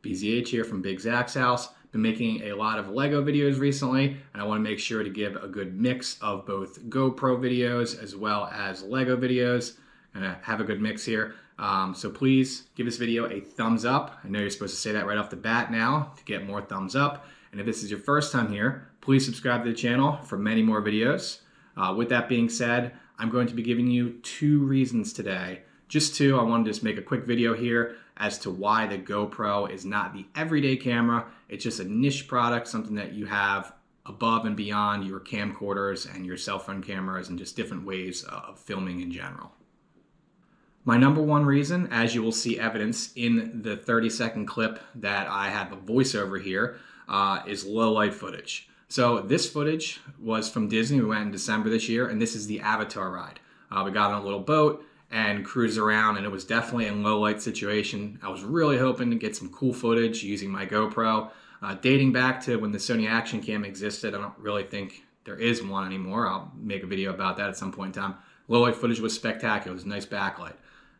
BZH here from BigZachsHouse. Been making a lot of Lego videos recently, and I want to make sure to give a good mix of both GoPro videos as well as Lego videos, and I have a good mix here. So please give this video a thumbs up. I know you're supposed to say that right off the bat now to get more thumbs up. And if this is your first time here, please subscribe to the channel for many more videos. With that being said, I'm going to be giving you 2 reasons today. Just 2, I wanted to just make a quick video here as to why the GoPro is not the everyday camera. It's just a niche product, something that you have above and beyond your camcorders and your cell phone cameras and just different ways of filming in general. My number 1 reason, as you will see evidence in the 30-second clip that I have a voiceover here, is low light footage. So this footage was from Disney. We went in December this year, and this is the Avatar ride. We got on a little boat and cruised around, and it was definitely a low light situation. I was really hoping to get some cool footage using my GoPro. Dating back to when the Sony Action Cam existed, I don't really think there is one anymore. I'll make a video about that at some point in time. Low light footage was spectacular. It was a nice backlight.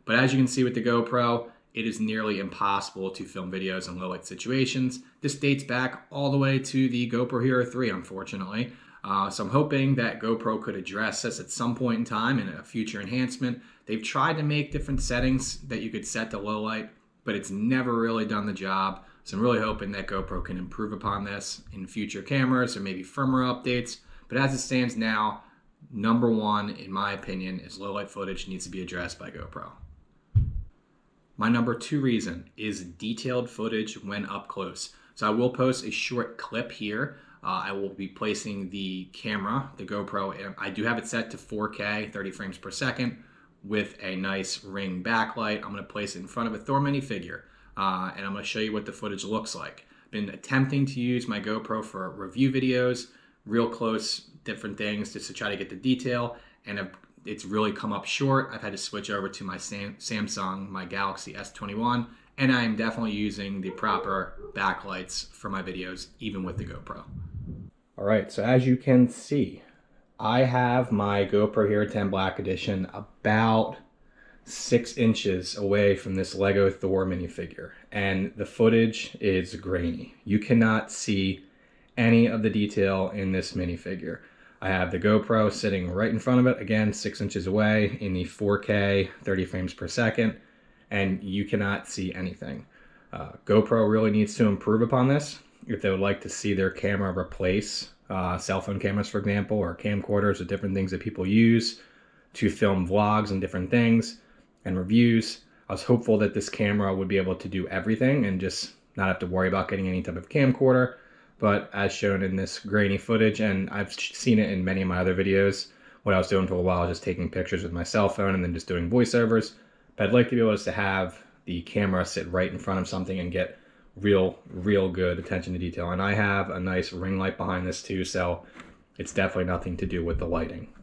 But as you can see with the GoPro, it is nearly impossible to film videos in low light situations. This dates back all the way to the GoPro Hero 3, unfortunately. So I'm hoping that GoPro could address this at some point in time in a future enhancement. They've tried to make different settings that you could set to low light, but it's never really done the job. So I'm really hoping that GoPro can improve upon this in future cameras or maybe firmware updates. But as it stands now, number 1, in my opinion, is low light footage needs to be addressed by GoPro. My number 2 reason is detailed footage when up close. So I will post a short clip here. I will be placing the camera, the GoPro, and I do have it set to 4K, 30 frames per second, with a nice ring backlight. I'm going to place it in front of a Thor minifigure, and I'm going to show you what the footage looks like. I've been attempting to use my GoPro for review videos, real close, different things, just to try to get the detail, and it's really come up short. I've had to switch over to my Samsung, my Galaxy S21, and I'm definitely using the proper backlights for my videos, even with the GoPro. All right, so as you can see, I have my GoPro Hero 10 Black Edition about 6 inches away from this Lego Thor minifigure, and the footage is grainy. You cannot see any of the detail in this minifigure. I have the GoPro sitting right in front of it, again, 6 inches away in the 4K, 30 frames per second, and you cannot see anything. GoPro really needs to improve upon this if they would like to see their camera replace cell phone cameras, for example, or camcorders or different things that people use to film vlogs and different things and reviews. I was hopeful that this camera would be able to do everything and just not have to worry about getting any type of camcorder. But as shown in this grainy footage, and I've seen it in many of my other videos, what I was doing for a while was just taking pictures with my cell phone and then just doing voiceovers. But I'd like to be able to have the camera sit right in front of something and get real good attention to detail. And I have a nice ring light behind this too, so it's definitely nothing to do with the lighting.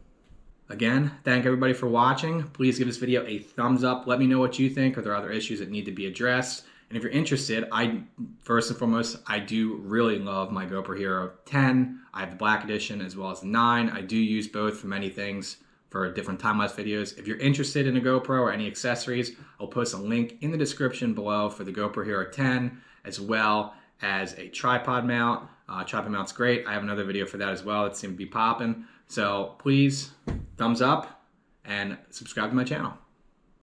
Again, thank everybody for watching. Please give this video a thumbs up. Let me know what you think. Are there other issues that need to be addressed? And if you're interested, first and foremost, I do really love my GoPro Hero 10. I have the Black Edition as well as the 9. I do use both for many things for different time-lapse videos. If you're interested in a GoPro or any accessories, I'll post a link in the description below for the GoPro Hero 10, as well as a tripod mount. Tripod mount's great. I have another video for that as well that seems to be popping. So please, thumbs up and subscribe to my channel.